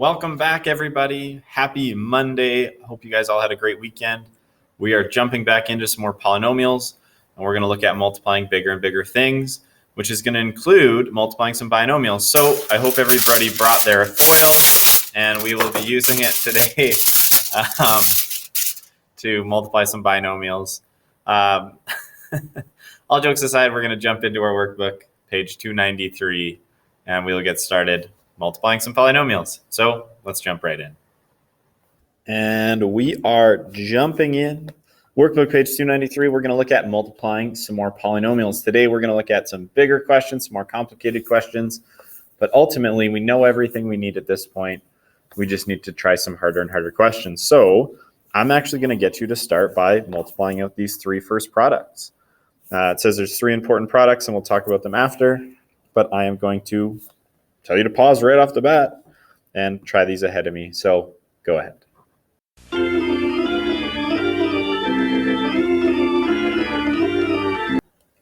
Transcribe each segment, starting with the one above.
Welcome back, everybody. Happy Monday. Hope you guys all had a great weekend. We are jumping back into some more polynomials, and we're going to look at multiplying bigger and bigger things, which is going to include multiplying some binomials. So I hope everybody brought their foil, and we will be using it today to multiply some binomials. All jokes aside, we're going to jump into our workbook, page 293, and we'll get started multiplying some polynomials. So let's jump right in. And we are jumping in. Workbook page 293, we're going to look at multiplying some more polynomials. Today we're going to look at some bigger questions, some more complicated questions, but ultimately we know everything we need at this point. We just need to try some harder and harder questions. So I'm actually going to get you to start by multiplying out these three first products. It says there's three important products and we'll talk about them after, but I am going to tell you to pause right off the bat and try these ahead of me. So go ahead.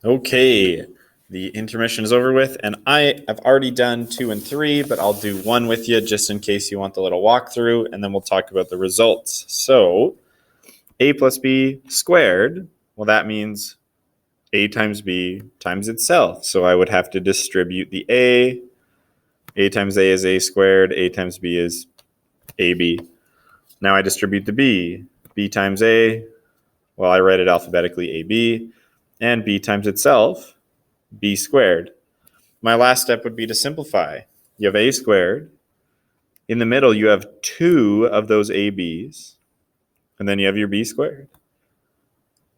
Okay, the intermission is over with, and I have already done 2 and 3, but I'll do 1 with you just in case you want the little walkthrough, and then we'll talk about the results. So a plus b squared, well, that means a times b times itself. So I would have to distribute the a times a is a squared, a times b is ab. Now I distribute the b times a, well, I write it alphabetically ab, and b times itself, b squared. My last step would be to simplify. You have a squared. In the middle, you have 2 of those ab's, and then you have your b squared.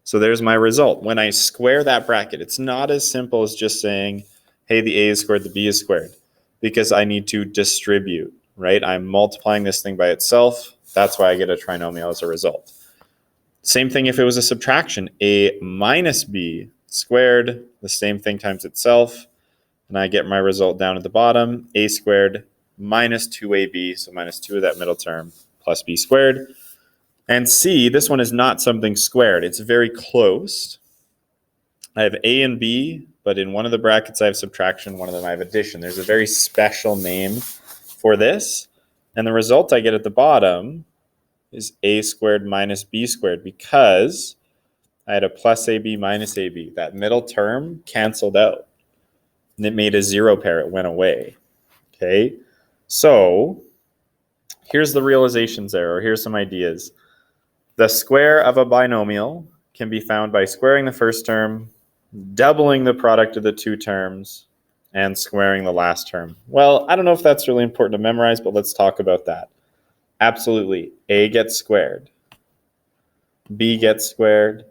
So there's my result. When I square that bracket, it's not as simple as just saying, hey, the a is squared, the b is squared, because I need to distribute, right? I'm multiplying this thing by itself. That's why I get a trinomial as a result. Same thing if it was a subtraction. A minus b squared, the same thing times itself, and I get my result down at the bottom, a squared minus 2ab, so minus 2 of that middle term, plus b squared. And c, this one is not something squared. It's very close. I have a and b, but in one of the brackets I have subtraction, one of them I have addition. There's a very special name for this. And the result I get at the bottom is a squared minus b squared because I had a plus ab minus ab. That middle term canceled out. And it made a 0 pair. It went away. Okay, so here's the realizations there, or here's some ideas. The square of a binomial can be found by squaring the first term, doubling the product of the two terms, and squaring the last term. Well, I don't know if that's really important to memorize, but let's talk about that. Absolutely. A gets squared. B gets squared.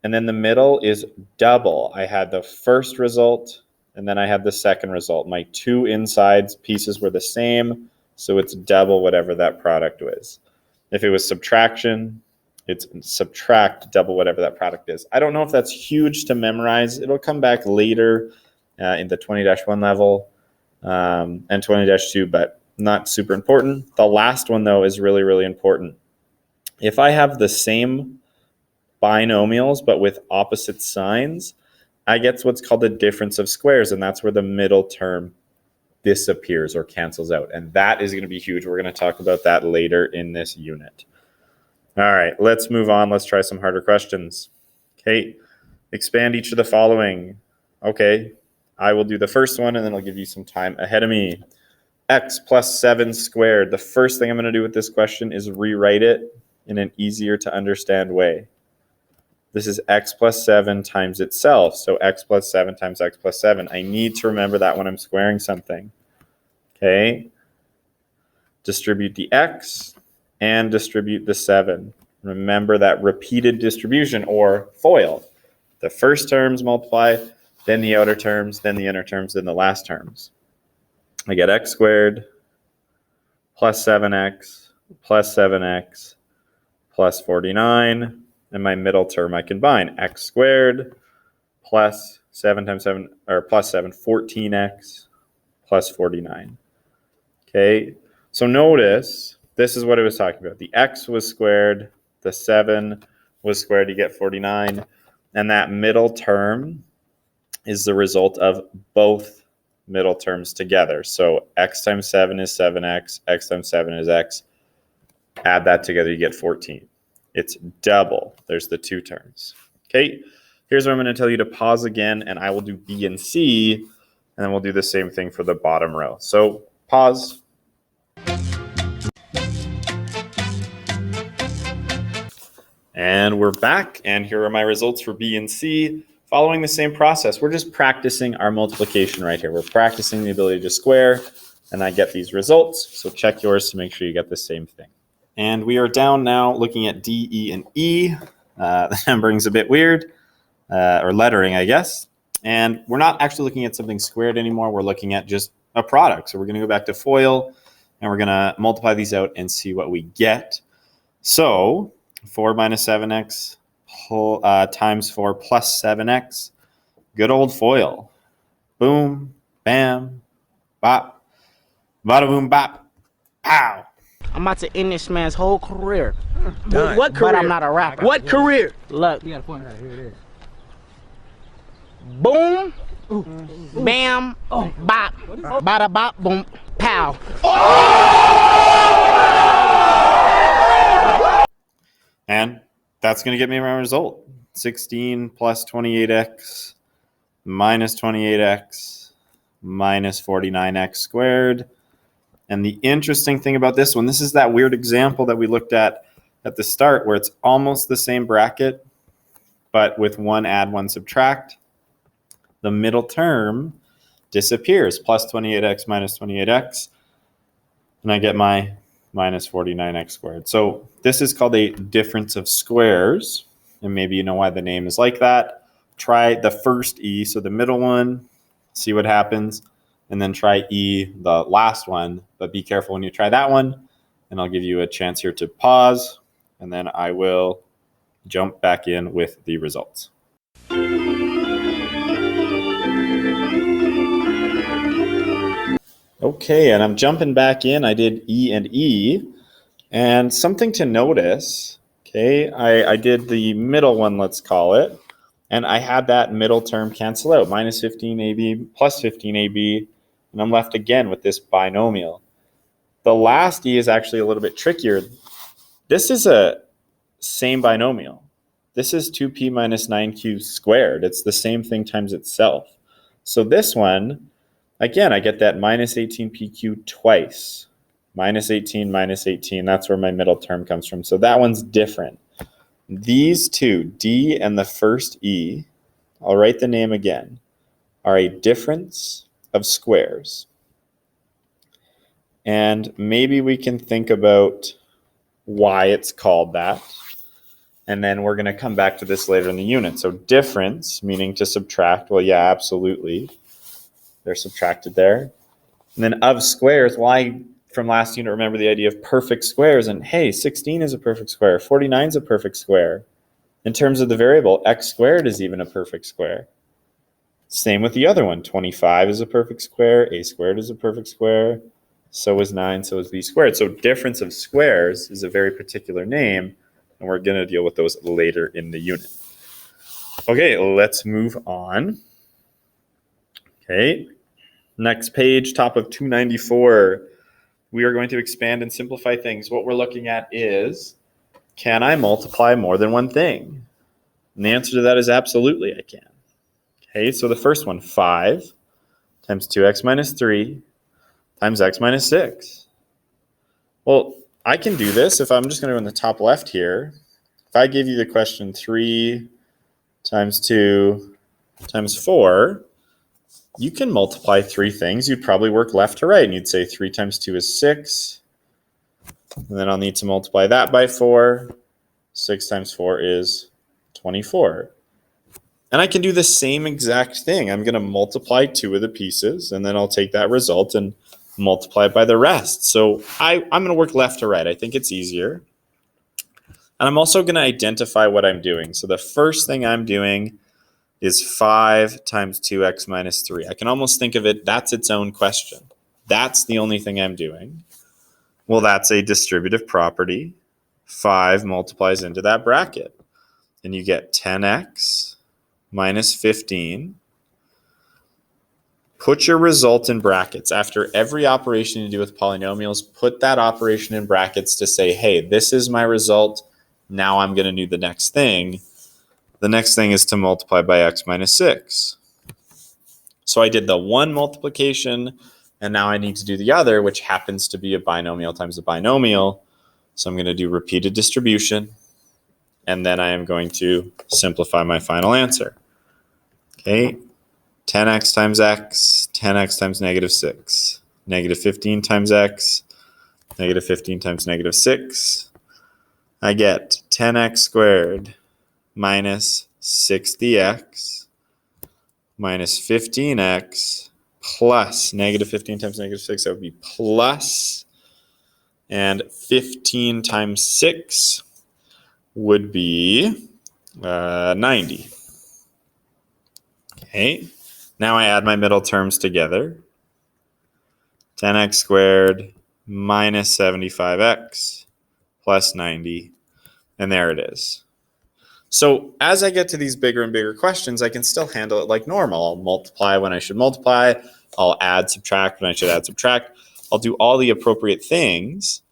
And then the middle is double. I had the first result, and then I had the second result. My 2 insides pieces were the same, so it's double whatever that product was. If it was subtraction, it's subtract double whatever that product is. I don't know if that's huge to memorize. It'll come back later in the 20-1 level and 20-2, but not super important. The last one, though, is really, really important. If I have the same binomials but with opposite signs, I get what's called the difference of squares, and that's where the middle term disappears or cancels out, and that is going to be huge. We're going to talk about that later in this unit. All right, let's move on. Let's try some harder questions. Okay, expand each of the following. Okay, I will do the first one, and then I'll give you some time ahead of me. X plus 7 squared. The first thing I'm going to do with this question is rewrite it in an easier to understand way. This is x plus 7 times itself. So x plus 7 times x plus 7. I need to remember that when I'm squaring something. Okay. Distribute the x and distribute the 7. Remember that repeated distribution or FOIL. The first terms multiply, then the outer terms, then the inner terms, then the last terms. I get x squared plus 7x plus 7x plus 49. And my middle term I combine x squared plus 7 times 7, or plus 7, 14x plus 49. Okay, so notice this is what it was talking about. The x was squared, the 7 was squared, you get 49. And that middle term is the result of both middle terms together. So x times 7 is 7x, x times 7 is x. Add that together, you get 14. It's double. There's the two terms. Okay, here's where I'm going to tell you to pause again, and I will do B and C, and then we'll do the same thing for the bottom row. So pause. And we're back, and here are my results for B and C. Following the same process, we're just practicing our multiplication right here. We're practicing the ability to square, and I get these results. So check yours to make sure you get the same thing. And we are down now looking at D, E, and E. The numbering's a bit weird, or lettering, I guess. And we're not actually looking at something squared anymore. We're looking at just a product. So we're going to go back to FOIL, and we're going to multiply these out and see what we get. So 4 minus 7x times 4 plus 7x. Good old FOIL. Boom, bam, bop, bada boom, bop, pow. I'm about to end this man's whole career. What career? But I'm not a rapper. What career? Look. You got a point right here. It is. Boom. Bam. Bop. Bada bop. Boom. Pow. And that's going to get me my result. 16 plus 28x minus 28x minus 49x squared. And the interesting thing about this one, this is that weird example that we looked at the start where it's almost the same bracket, but with one add, one subtract. The middle term disappears, plus 28x minus 28x, and I get my minus 49x squared. So this is called a difference of squares, and maybe you know why the name is like that. Try the first E, so the middle one, see what happens. And then try E, the last one, but be careful when you try that one. And I'll give you a chance here to pause, and then I will jump back in with the results. Okay, and I'm jumping back in. I did E and E, and something to notice, okay, I did the middle one, let's call it, and I had that middle term cancel out, minus 15ab plus 15ab, and I'm left again with this binomial. The last E is actually a little bit trickier. This is a same binomial. This is 2p minus 9q squared. It's the same thing times itself. So this one, again, I get that minus 18pq twice. Minus 18, minus 18, that's where my middle term comes from. So that one's different. These two, D and the first E, I'll write the name again, are a difference of squares. And maybe we can think about why it's called that. And then we're going to come back to this later in the unit. So difference, meaning to subtract. Well, yeah, absolutely. They're subtracted there. And then of squares, why from last unit remember the idea of perfect squares? And hey, 16 is a perfect square. 49 is a perfect square. In terms of the variable, x squared is even a perfect square. Same with the other one. 25 is a perfect square. A squared is a perfect square. So is 9. So is b squared. So difference of squares is a very particular name. And we're going to deal with those later in the unit. Okay, let's move on. Okay, next page, top of 294. We are going to expand and simplify things. What we're looking at is, can I multiply more than one thing? And the answer to that is absolutely I can. Okay, so the first one, 5 times 2x minus 3 times x minus 6. Well, I can do this if I'm just going to go in the top left here. If I give you the question 3 times 2 times 4, you can multiply three things. You'd probably work left to right, and you'd say 3 times 2 is 6. And then I'll need to multiply that by 4. 6 times 4 is 24. And I can do the same exact thing. I'm going to multiply two of the pieces, and then I'll take that result and multiply it by the rest. So I'm going to work left to right. I think it's easier. And I'm also going to identify what I'm doing. So the first thing I'm doing is 5 times 2x minus 3. I can almost think of it, that's its own question. That's the only thing I'm doing. Well, that's a distributive property. 5 multiplies into that bracket. And you get 10x minus 15 Put your result in brackets. After every operation you do with polynomials, put that operation in brackets to say, hey, this is my result. Now I'm going to do the next thing. The next thing is to multiply by x minus 6. So I did the one multiplication, and now I need to do the other, which happens to be a binomial times a binomial. So I'm going to do repeated distribution, and then I am going to simplify my final answer. Okay, 10x times x, 10x times negative 6, negative 15 times x, negative 15 times negative 6. I get 10x squared minus 60x minus 15x plus negative 15 times negative 6. That would be plus, and 15 times 6 would be 90. Okay, now I add my middle terms together. 10x squared minus 75x plus 90, and there it is. So as I get to these bigger and bigger questions, I can still handle it like normal. I'll multiply when I should multiply. I'll add, subtract when I should add, subtract. I'll do all the appropriate things,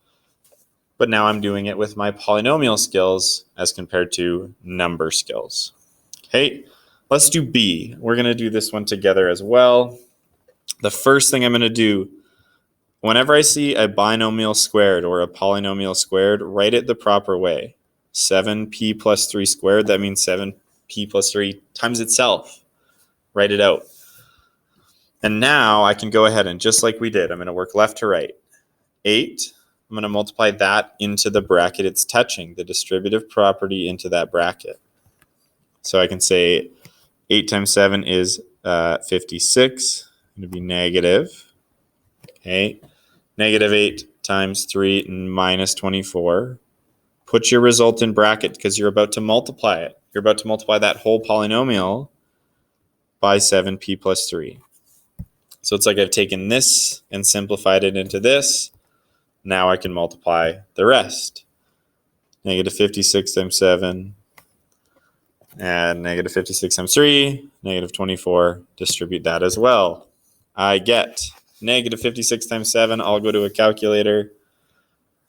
but now I'm doing it with my polynomial skills as compared to number skills. Okay, let's do B. We're going to do this one together as well. The first thing I'm going to do, whenever I see a binomial squared or a polynomial squared, write it the proper way. 7p plus 3 squared, that means 7p plus 3 times itself. Write it out. And now I can go ahead and, just like we did, I'm going to work left to right. 8, I'm going to multiply that into the bracket it's touching, the distributive property into that bracket. So I can say 8 times 7 is 56. It's going to be negative. Okay. Negative 8 times 3 minus 24. Put your result in bracket because you're about to multiply it. You're about to multiply that whole polynomial by 7p plus 3. So it's like I've taken this and simplified it into this. Now I can multiply the rest. Negative 56 times 7 and negative 56 times 3, negative 24. Distribute that as well. I get negative 56 times 7. I'll go to a calculator.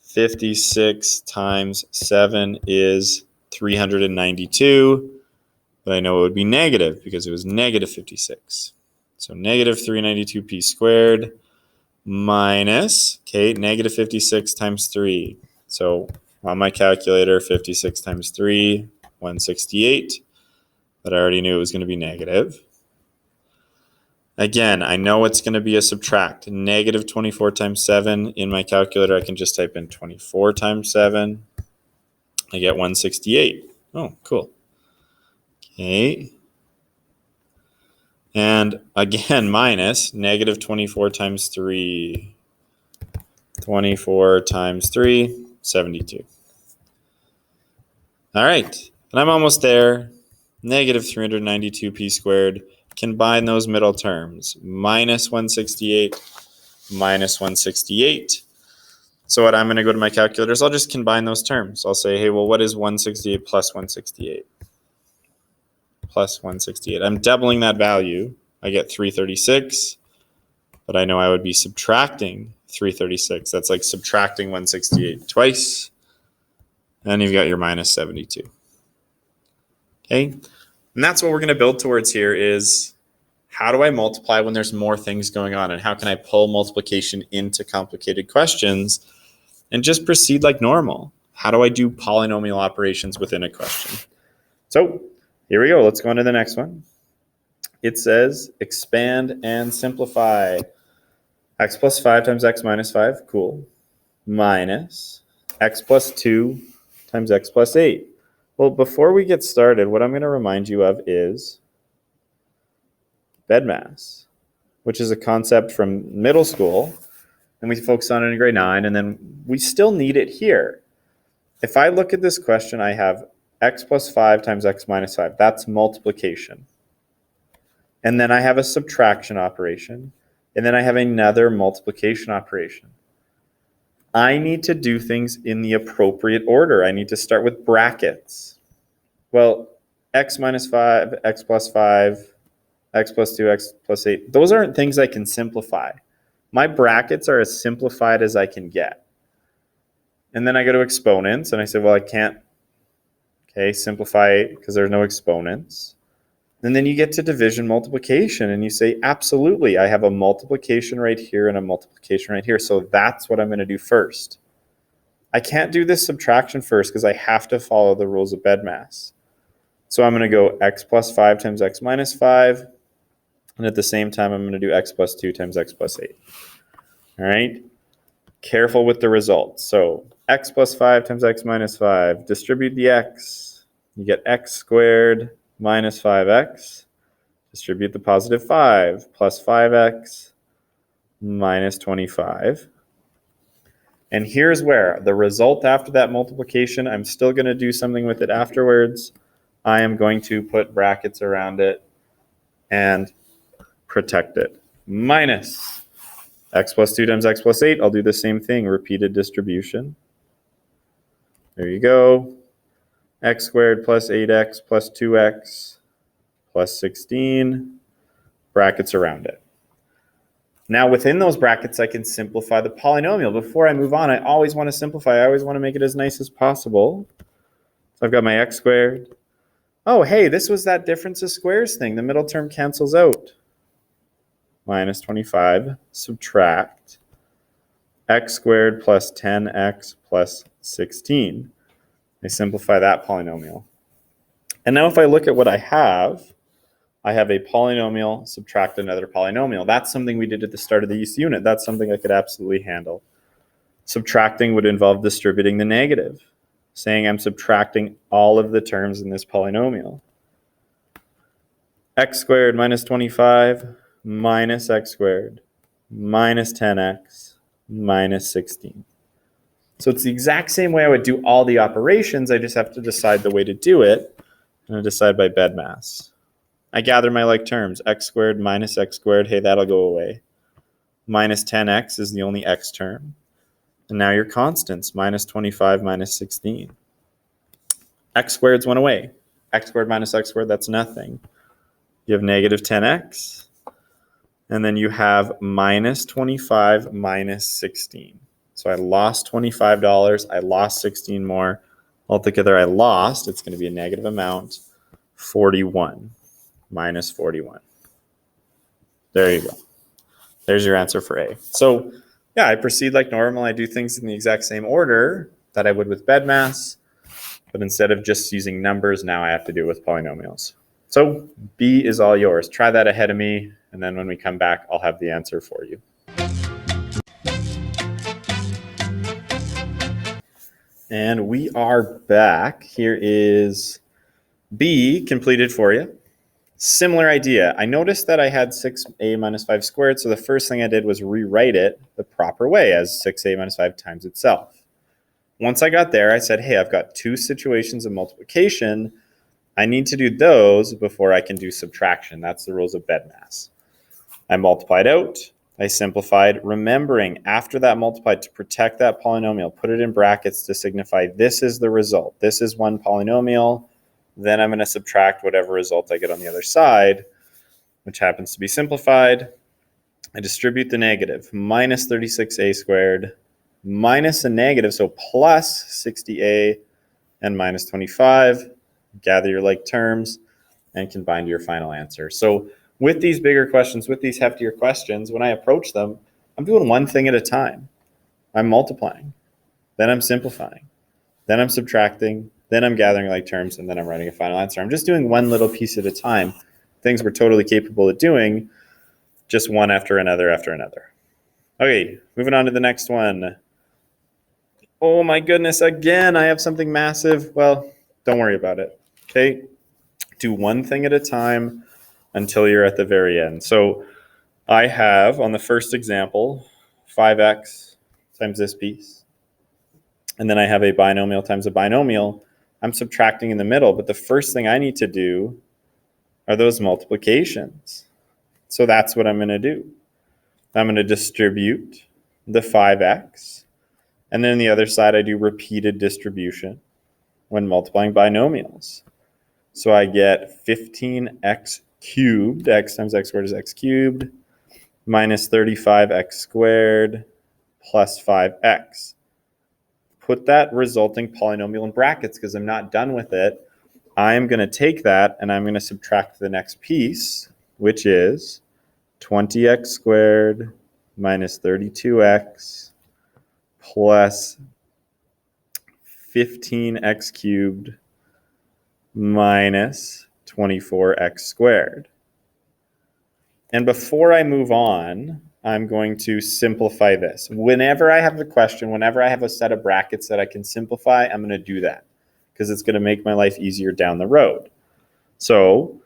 56 times 7 is 392, but I know it would be negative because it was negative 56. So negative 392p squared minus, okay, negative 56 times 3. So on my calculator, 56 times 3, 168, but I already knew it was going to be negative. Again, I know it's going to be a subtract. Negative 24 times 7. In my calculator, I can just type in 24 times 7. I get 168. Oh, cool. Okay. And again, minus negative 24 times 3. 24 times 3, 72. All right. And I'm almost there. Negative 392p squared. Combine those middle terms, minus 168, minus 168. So what I'm going to go to my calculators, I'll just combine those terms. I'll say, hey, well, what is 168 plus 168? Plus 168. I'm doubling that value. I get 336, but I know I would be subtracting 336. That's like subtracting 168 twice. And you've got your minus 72. Okay. And that's what we're going to build towards here is how do I multiply when there's more things going on, and how can I pull multiplication into complicated questions and just proceed like normal? How do I do polynomial operations within a question? So here we go. Let's go on to the next one. It says expand and simplify. X plus 5 times x minus 5, cool, minus x plus 2 times x plus 8. Well, before we get started, what I'm going to remind you of is BEDMAS, which is a concept from middle school, and we focus on it in grade 9, and then we still need it here. If I look at this question, I have x plus 5 times x minus 5. That's multiplication. And then I have a subtraction operation, and then I have another multiplication operation. I need to do things in the appropriate order. I need to start with brackets. Well, x minus 5, x plus 5, x plus 2, x plus 8. Those aren't things I can simplify. My brackets are as simplified as I can get. And then I go to exponents, and I say, well, I can't, simplify because there's no exponents. And then you get to division multiplication, and you say, absolutely, I have a multiplication right here and a multiplication right here. So that's what I'm going to do first. I can't do this subtraction first because I have to follow the rules of BEDMAS. So I'm going to go x plus 5 times x minus 5. And at the same time, I'm going to do x plus 2 times x plus 8. All right? Careful with the results. So x plus 5 times x minus 5. Distribute the x. You get x squared minus 5x. Distribute the positive 5 plus 5x minus 25. And here's where the result after that multiplication, I'm still going to do something with it afterwards. I am going to put brackets around it and protect it. Minus x plus 2 times x plus 8. I'll do the same thing, repeated distribution. There you go. X squared plus 8x plus 2x plus 16. Brackets around it. Now within those brackets, I can simplify the polynomial. Before I move on, I always want to simplify. I always want to make it as nice as possible. So I've got my x squared. Oh, hey, this was that difference of squares thing. The middle term cancels out. Minus 25, subtract x squared plus 10x plus 16. I simplify that polynomial. And now if I look at what I have a polynomial, subtract another polynomial. That's something we did at the start of this unit. That's something I could absolutely handle. Subtracting would involve distributing the negative, saying I'm subtracting all of the terms in this polynomial. X squared minus 25 minus x squared minus 10x minus 16. So it's the exact same way I would do all the operations. I just have to decide the way to do it, and I decide by BEDMAS. I gather my like terms. X squared minus x squared, hey, that'll go away. Minus 10x is the only x term. And now your constants, minus 25 minus 16. X squareds went away. X squared minus x squared, that's nothing. You have negative 10x. And then you have minus 25 minus 16. So I lost $25. I lost 16 more. Altogether, I lost, it's going to be a negative amount, 41. Minus 41. There you go. There's your answer for A. So yeah, I proceed like normal. I do things in the exact same order that I would with BEDMAS, but instead of just using numbers, now I have to do it with polynomials. So B is all yours. Try that ahead of me, and then when we come back, I'll have the answer for you. And we are back. Here is B completed for you. Similar idea. I noticed that I had 6a minus 5 squared, so the first thing I did was rewrite it the proper way as 6a minus 5 times itself. Once I got there, I said, hey, I've got two situations of multiplication. I need to do those before I can do subtraction. That's the rules of BEDMAS. I multiplied out. I simplified, remembering after that multiplied to protect that polynomial, put it in brackets to signify this is the result. This is one polynomial. Then I'm going to subtract whatever result I get on the other side, which happens to be simplified. I distribute the negative, minus 36a squared, minus a negative, so plus 60a and minus 25. Gather your like terms and combine to your final answer. So with these bigger questions, with these heftier questions, when I approach them, I'm doing one thing at a time. I'm multiplying, then I'm simplifying, then I'm subtracting, then I'm gathering like terms, and then I'm writing a final answer. I'm just doing one little piece at a time. Things we're totally capable of doing, just one after another after another. Okay, moving on to the next one. Oh my goodness, again, I have something massive. Well, don't worry about it, okay? Do one thing at a time until you're at the very end. So I have, on the first example, 5x times this piece. And then I have a binomial times a binomial. I'm subtracting in the middle, but the first thing I need to do are those multiplications. So that's what I'm going to do. I'm going to distribute the 5x. And then on the other side, I do repeated distribution when multiplying binomials. So I get 15x cubed, x times x squared is x cubed, minus 35x squared plus 5x. Put that resulting polynomial in brackets because I'm not done with it. I'm going to take that and I'm going to subtract the next piece, which is 20x squared minus 32x plus 15x cubed minus 24x squared. And before I move on, I'm going to simplify this. Whenever I have a question, whenever I have a set of brackets that I can simplify, I'm going to do that because it's going to make my life easier down the road. So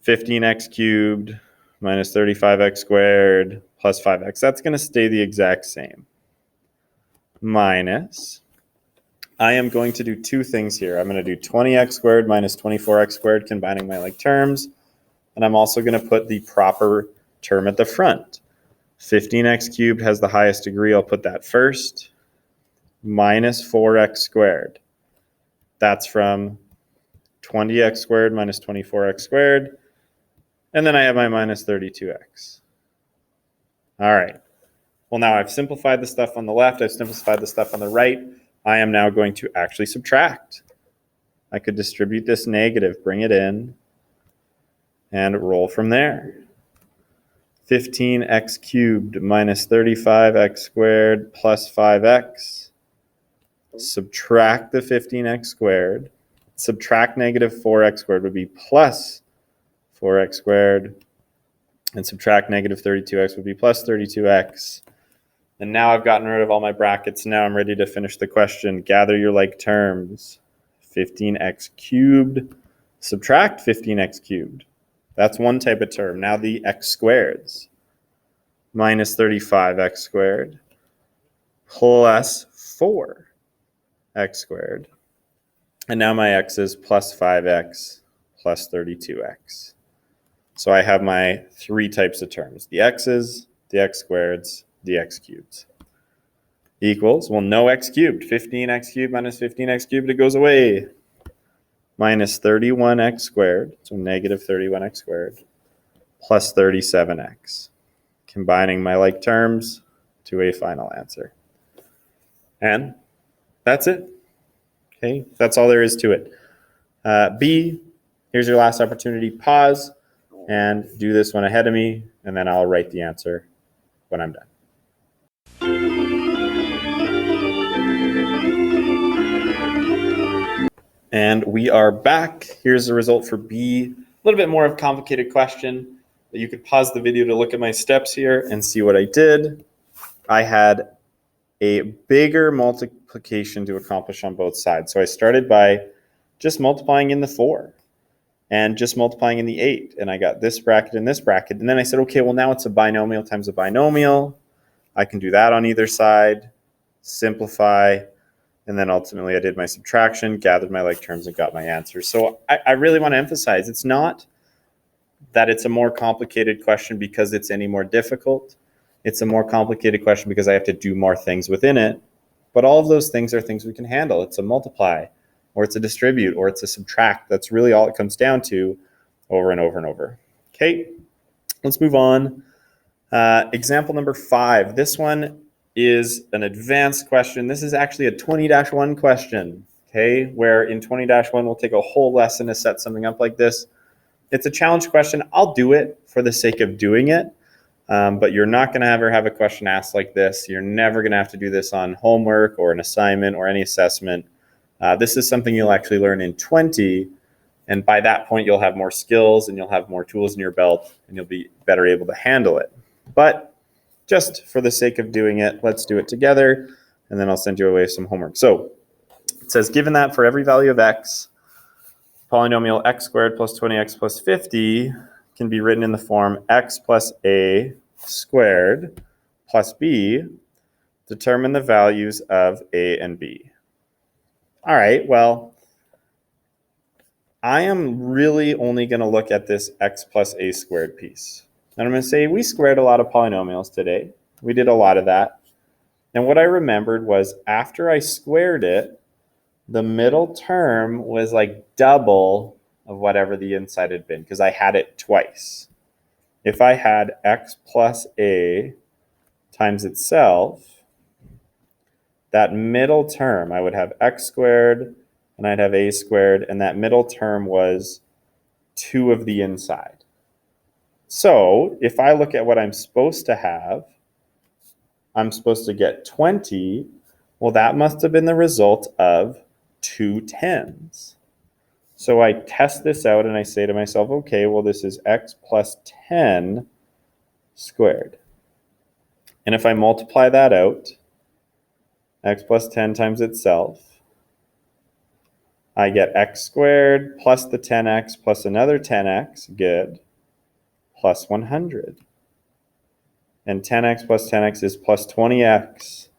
15x cubed minus 35x squared plus 5x, that's going to stay the exact same. Minus, I am going to do two things here. I'm going to do 20x squared minus 24x squared, combining my like terms. And I'm also going to put the proper term at the front. 15x cubed has the highest degree. I'll put that first. Minus 4x squared. That's from 20x squared minus 24x squared. And then I have my minus 32x. All right. Well, now I've simplified the stuff on the left. I've simplified the stuff on the right. I am now going to actually subtract. I could distribute this negative, bring it in, and roll from there. 15x cubed minus 35x squared plus 5x. Subtract the 15x squared. Subtract negative 4x squared would be plus 4x squared. And subtract negative 32x would be plus 32x. And now I've gotten rid of all my brackets. Now I'm ready to finish the question. Gather your like terms. 15x cubed. Subtract 15x cubed. That's one type of term. Now the x squareds. Minus 35x squared plus 4x squared. And now my x is plus 5x plus 32x. So I have my three types of terms. The x's, the x squareds, the x cubed. Equals, well, no x cubed. 15x cubed minus 15x cubed, it goes away. Minus 31x squared, so negative 31x squared, plus 37x. Combining my like terms to a final answer. And that's it. Okay, that's all there is to it. B, here's your last opportunity. Pause and do this one ahead of me, and then I'll write the answer when I'm done. And we are back. Here's the result for B. A little bit more of a complicated question, but you could pause the video to look at my steps here and see what I did. I had a bigger multiplication to accomplish on both sides. So I started by just multiplying in the 4 and just multiplying in the 8. And I got this bracket and this bracket. And then I said, okay, well, now it's a binomial times a binomial. I can do that on either side, simplify. And then ultimately I did my subtraction, gathered my like terms, and got my answer. So I really want to emphasize, it's not that it's a more complicated question because it's any more difficult. It's a more complicated question because I have to do more things within it. But all of those things are things we can handle. It's a multiply, or it's a distribute, or it's a subtract. That's really all it comes down to over and over and over. Okay, let's move on. Example number 5. This one is an advanced question. This is actually a 20-1 question, okay, where in 20-1 we'll take a whole lesson to set something up like this. It's a challenge question. I'll do it for the sake of doing it, but you're not going to ever have a question asked like this. You're never going to have to do this on homework or an assignment or any assessment. This is something you'll actually learn in 20, and by that point you'll have more skills and you'll have more tools in your belt and you'll be better able to handle it. But just for the sake of doing it, let's do it together, and then I'll send you away some homework. So it says, given that for every value of x, polynomial x squared plus 20x plus 50 can be written in the form x plus a squared plus b, determine the values of a and b. All right, well, I am really only going to look at this x plus a squared piece. And I'm going to say we squared a lot of polynomials today. We did a lot of that. And what I remembered was after I squared it, the middle term was like double of whatever the inside had been, because I had it twice. If I had x plus a times itself, that middle term, I would have x squared and I'd have a squared, and that middle term was 2 of the inside. So if I look at what I'm supposed to have, I'm supposed to get 20. Well, that must have been the result of 2 10s. So I test this out and I say to myself, okay, well, this is x plus 10 squared. And if I multiply that out, x plus 10 times itself, I get x squared plus the 10x plus another 10x, good, plus 100. And 10x plus 10x is plus 20x.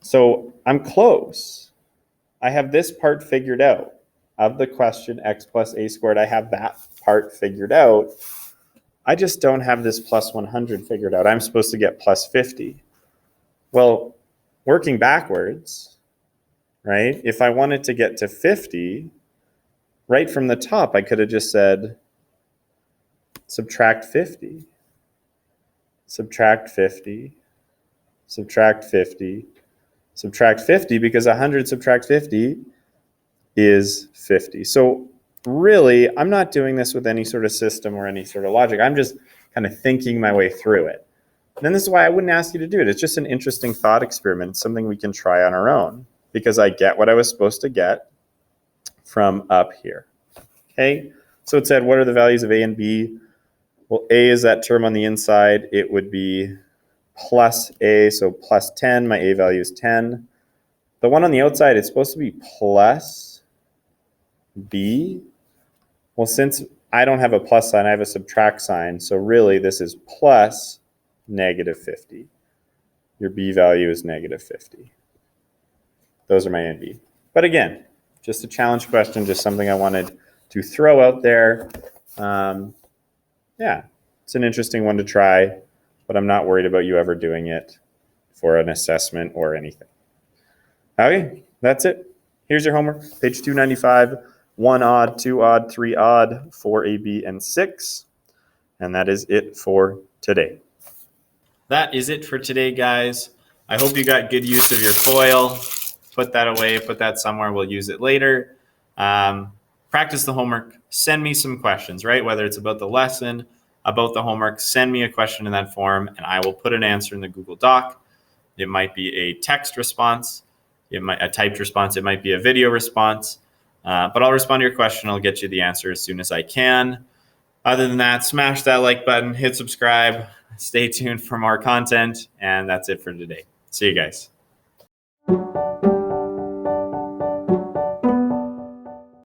So I'm close. I have this part figured out. Of the question, x plus a squared, I have that part figured out. I just don't have this plus 100 figured out. I'm supposed to get plus 50. Well, working backwards, right? If I wanted to get to 50, right from the top, I could have just said, subtract 50, subtract 50, subtract 50, subtract 50, because 100 subtract 50 is 50. So really, I'm not doing this with any sort of system or any sort of logic. I'm just kind of thinking my way through it. And then this is why I wouldn't ask you to do it. It's just an interesting thought experiment. It's something we can try on our own, because I get what I was supposed to get from up here. Okay, so it said, what are the values of a and b? Well, a is that term on the inside. It would be plus a, so plus 10. My a value is 10. The one on the outside, it's supposed to be plus b. Well, since I don't have a plus sign, I have a subtract sign. So really, this is plus negative 50. Your b value is negative 50. Those are my a and b. But again, just a challenge question, just something I wanted to throw out there. Yeah, it's an interesting one to try, but I'm not worried about you ever doing it for an assessment or anything. Okay, that's it. Here's your homework, page 295, 1 odd, 2 odd, 3 odd, 4 AB, and 6. And that is it for today. That is it for today, guys. I hope you got good use of your foil. Put that away, put that somewhere. We'll use it later. Practice the homework. Send me some questions, right? Whether it's about the lesson, about the homework, send me a question in that form, and I will put an answer in the Google Doc. It might be a text response, a typed response, it might be a video response, but I'll respond to your question. I'll get you the answer as soon as I can. Other than that, smash that like button, hit subscribe, stay tuned for more content, and that's it for today. See you guys.